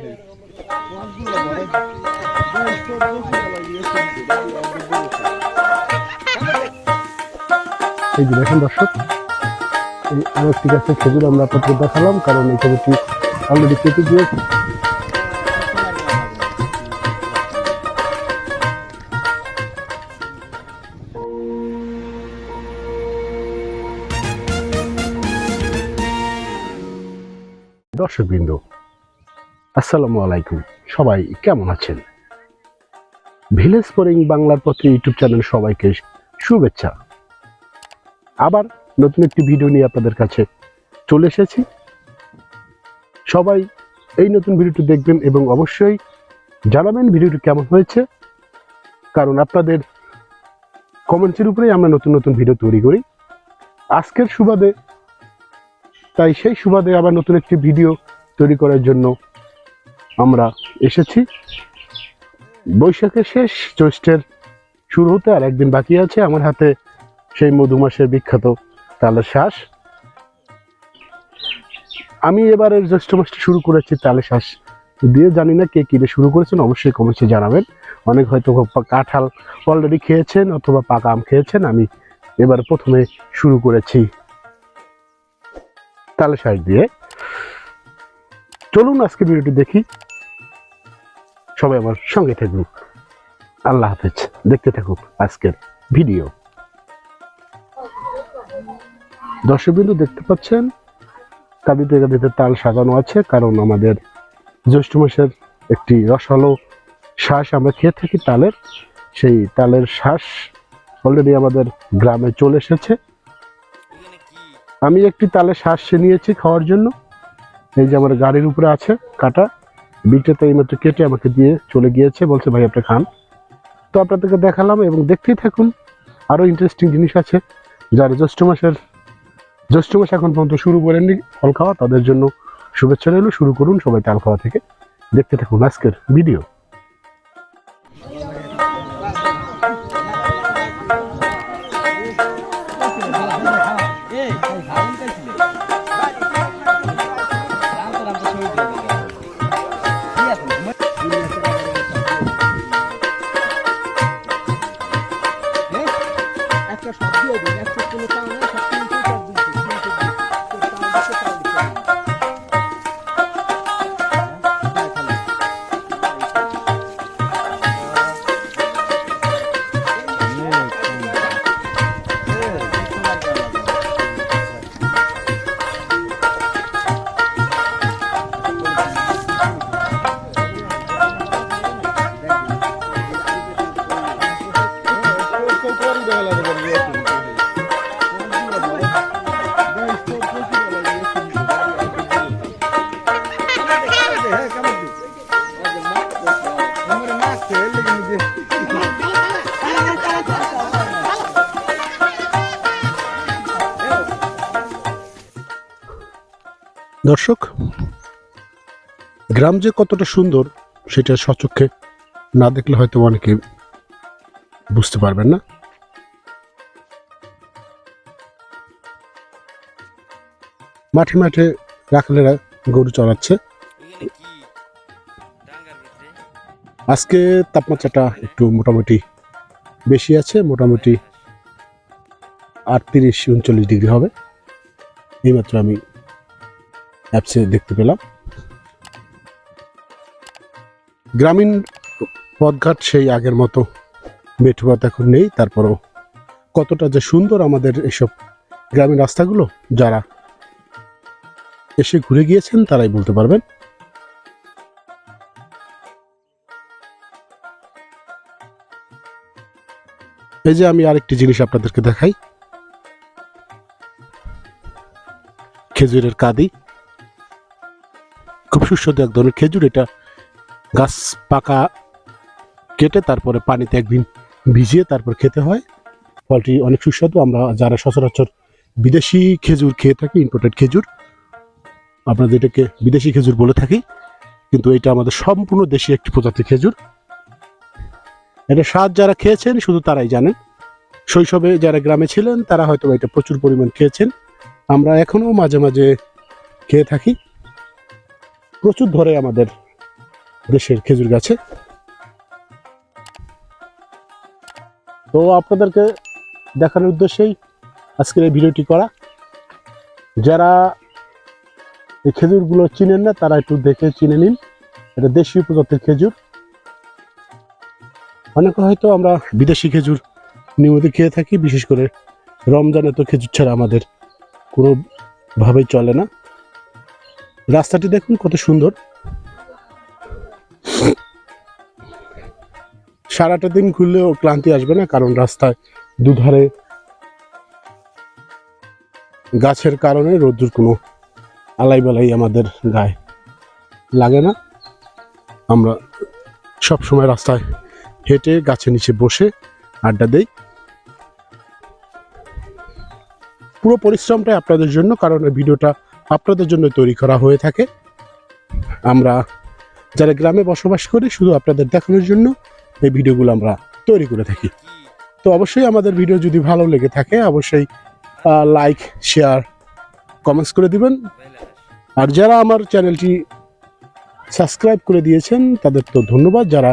এই যে দেখেন দর্শক, এই আরেকটি গাছের খেজুর আমরা আপনাদের দেখালাম, কারণ এই খেজুরটি অলরেডি কেটে গিয়েছে। দর্শকবৃন্দ, আসসালামু আলাইকুম। সবাই কেমন আছেন? ভিলেজ ফরিং বাংলার পত্র ইউটিউব চ্যানেল সবাইকে শুভেচ্ছা। আবার নতুন একটি ভিডিও নিয়ে আপনাদের কাছে চলে এসেছি। সবাই এই নতুন ভিডিওটি দেখবেন এবং অবশ্যই জানাবেন ভিডিওটি কেমন হয়েছে, কারণ আপনাদের কমেন্টসের উপরেই আমরা নতুন নতুন ভিডিও তৈরি করি। আজকের সুবাদে, তাই সেই সুবাদে আবার নতুন একটি ভিডিও তৈরি করার জন্য আমরা এসেছি। বৈশাখের শেষ, জ্যৈষ্ঠের শুরু হতে আর একদিন বাকি আছে। আমার হাতে সেই মধুমাসের বিখ্যাত তালের শ্বাস। আমি এবারের জ্যৈষ্ঠ মাসটি শুরু করেছি তালের শ্বাস দিয়ে। জানি না কে কিনে শুরু করেছেন, অবশ্যই কমেন্টে জানাবেন। অনেক হয়তো কাঁঠাল অলরেডি খেয়েছেন অথবা পাকা আম খেয়েছেন। আমি এবার প্রথমে শুরু করেছি তালের শ্বাস দিয়ে। চলুন আজকে ভিডিওটি দেখি, সবাই আমার সঙ্গে থাকুন। আল্লাহ হাফেজ, দেখতে থাকুন আজকের ভিডিও। দর্শকবৃন্দ, দেখতে পাচ্ছেন কাঁদিতে কাঁদিতে তাল সাজানো আছে, কারণ আমাদের জ্যৈষ্ঠ মাসের একটি রসালো শ্বাস আমরা খেয়ে থাকি তালের। সেই তালের শ্বাস অলরেডি আমাদের গ্রামে চলে এসেছে। আমি একটি তালের শ্বাস নিয়েছি খাওয়ার জন্য। এই যে আমার গাড়ির উপরে আছে কাটা, বিক্রেতা এইমাত্র কেটে আমাকে দিয়ে চলে গিয়েছে, বলছে ভাই আপনি খান। তো আপনাদেরকে দেখালাম এবং দেখতেই থাকুন। আরও ইন্টারেস্টিং জিনিস আছে। যারা জ্যৈষ্ঠ মাস এখন পর্যন্ত শুরু করেননি ফল খাওয়া, তাদের জন্য শুভেচ্ছা রইল। শুরু করুন সবাই তাল খাওয়া থেকে। দেখতে থাকুন আজকের ভিডিও। দর্শক, গ্রাম যে কতটা সুন্দর সেটা স্বচক্ষে না দেখলে হয়তো অনেকে বুঝতে পারবেন না। মাঠে মাঠে রাখালেরা গরু চড়াচ্ছে। আজকে তাপমাত্রাটা একটু মোটামুটি বেশি আছে, মোটামুটি 38-39 ডিগ্রি হবে। এইমাত্র আমি অ্যাপসে দেখতে পেলাম। গ্রামীণ পথঘাট সেই আগের মতো মেঠোপথ এখন নেই, তারপরও কতটা যে সুন্দর আমাদের এসব গ্রামীণ রাস্তাগুলো, যারা এসে ঘুরে গিয়েছেন তারাই বলতে পারবেন। এই যে আমি আরেকটি জিনিস আপনাদেরকে দেখাই, খেজুরের কাঁদি। খুব সুস্বাদু এক ধরনের খেজুর। এটা গাছ পাকা কেটে তারপরে পানিতে একদিন ভিজিয়ে তারপর খেতে হয়। ফলটি অনেক সুস্বাদু। আমরা যারা সচরাচর বিদেশি খেজুর খেয়ে থাকি, ইম্পোর্টেড খেজুর, আমরা যেটাকে বিদেশি খেজুর বলে থাকি, কিন্তু এটা আমাদের সম্পূর্ণ দেশি একটি প্রজাতির খেজুর। এটা স্বাদ যারা খেয়েছেন শুধু তারাই জানেন। শৈশবে যারা গ্রামে ছিলেন তারা হয়তো এটা প্রচুর পরিমাণ খেয়েছেন। আমরা এখনো মাঝে মাঝে খেয়ে থাকি। প্রচুর ধরে আমাদের দেশের খেজুর গাছে। তো আপনাদেরকে দেখানোর উদ্দেশ্যেই আজকের এই ভিডিওটি করা। যারা এই খেজুরগুলো চিনেন না তারা একটু দেখে চিনে নিন। এটা দেশীয় প্রজাতির খেজুর। অনেকে হয়তো আমরা বিদেশি খেজুর নিয়মিত খেয়ে থাকি, বিশেষ করে রমজানে তো খেজুর ছাড়া আমাদের কোনোভাবেই চলে না। রাস্তাটি দেখুন কত সুন্দর। সারাটা দিন ঘুরলেও ক্লান্তি আসবে না, কারণ রাস্তায় দুধারে গাছের কারণে রোদ্দুর কোনো আলাই বালাই আমাদের গায়ে লাগে না। আমরা সব সময় রাস্তায় হেঁটে গাছের নিচে বসে আড্ডা দেই। পুরো পরিশ্রমটাই আপনাদের জন্য, কারণ এই ভিডিওটা আপনাদের জন্য তৈরি করা হয়ে থাকে। আমরা যারা গ্রামে বসবাস করি শুধু আপনাদের দেখানোর জন্য এই ভিডিওগুলো আমরা তৈরি করে থাকি। তো অবশ্যই আমাদের ভিডিও যদি ভালো লেগে থাকে অবশ্যই লাইক, শেয়ার, কমেন্টস করে দিবেন। আর যারা আমার চ্যানেলটি সাবস্ক্রাইব করে দিয়েছেন তাদের তো ধন্যবাদ। যারা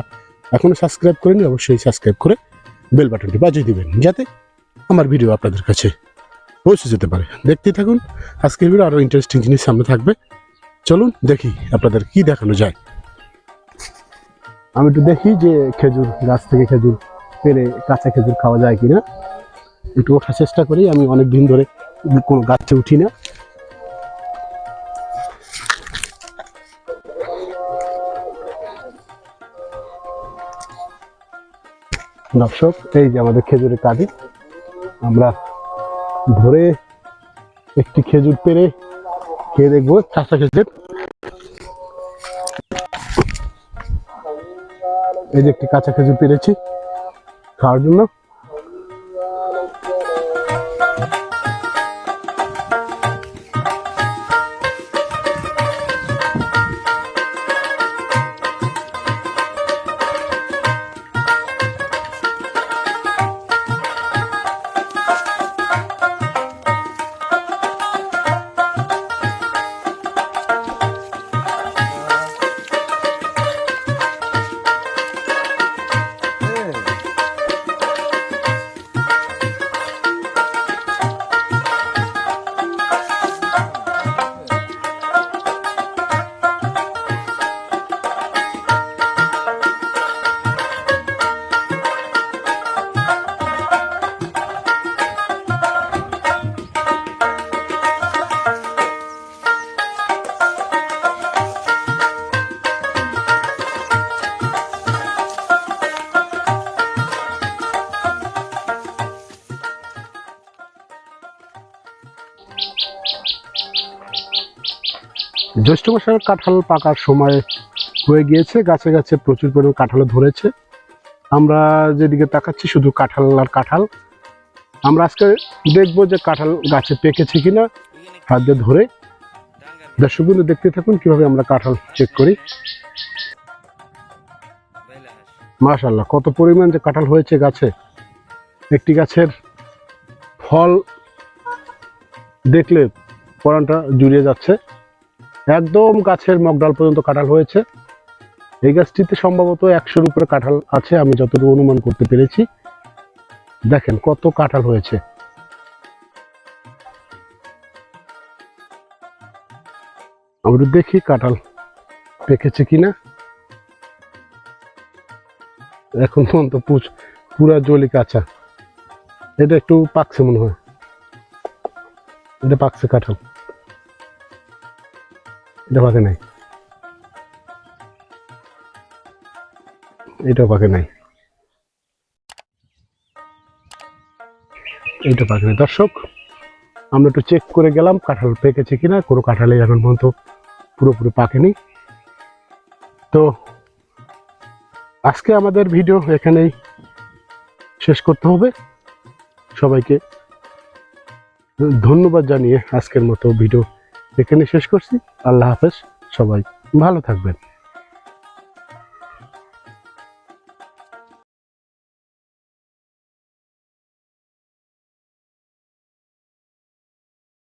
এখনো সাবস্ক্রাইব করেনি অবশ্যই সাবস্ক্রাইব করে বেল বাটনটি বাজিয়ে দিবেন, যাতে আমার ভিডিও আপনাদের কাছে পৌঁছে যেতে পারে। দেখতেই থাকুন, আজকের ভিডিও আরও ইন্টারেস্টিং জিনিস সামনে থাকবে। চলুন দেখি আপনাদের কি দেখানো যায়। আমি একটু দেখি যে খেজুর গাছ থেকে খেজুর পেরে কাঁচা খেজুর খাওয়া যায় কিনা, একটু ওঠার চেষ্টা করি। আমি অনেক দিন ধরে কোনো গাছে উঠি না। দর্শক, এই যে আমাদের খেজুরের কাঁদি, আমরা ধরে একটি খেজুর পেরে খেয়ে দেখবো। কাঁচা খেজুর, এই যে একটি কাঁচা খেজুর পেরেছি খাওয়ার জন্য। জ্যৈষ্ঠ মাসের কাঁঠাল পাকার সময় হয়ে গিয়েছে। গাছে গাছে প্রচুর পরিমাণ কাঁঠাল ধরেছে। আমরা যেদিকে তাকাচ্ছি শুধু কাঁঠাল আর কাঁঠাল। আমরা আজকে দেখবো যে কাঁঠাল গাছে পেকেছে কিনা হাত দিয়ে ধরে। দর্শকবৃন্দ দেখতে থাকুন কিভাবে আমরা কাঁঠাল চেক করি। মাশাআল্লাহ, কত পরিমাণ যে কাঁঠাল হয়েছে গাছে। একটি গাছের ফল দেখলে পরানটা জুড়িয়ে যাচ্ছে। একদম গাছের মগডাল পর্যন্ত কাঁঠাল হয়েছে। এই গাছটিতে সম্ভবত 100-র উপরে কাঁঠাল আছে, আমি যতটুকু অনুমান করতে পেরেছি। দেখেন কত কাঁঠাল হয়েছে। আমরা দেখি কাঁঠাল পেকেছে কিনা। এখন পর্যন্ত পুরা জলি কাঁচা। এটা একটু পাকছে মনে হয়, এটা পাকছে কাঁঠাল, এটা পাকে নাই, এটাও পাকে নাই, এইটা পাকে নাই। দর্শক, আমরা একটু চেক করে গেলাম কাঁঠাল পেকেছে কিনা। কোনো কাঁঠালে এখন পর্যন্ত পুরোপুরি পাকেনি। তো আজকে আমাদের ভিডিও এখানেই শেষ করতে হবে। সবাইকে ধন্যবাদ জানিয়ে আজকের মতো ভিডিও এখানে শেষ করছি। আল্লাহ হাফেজ, সবাই ভালো থাকবেন।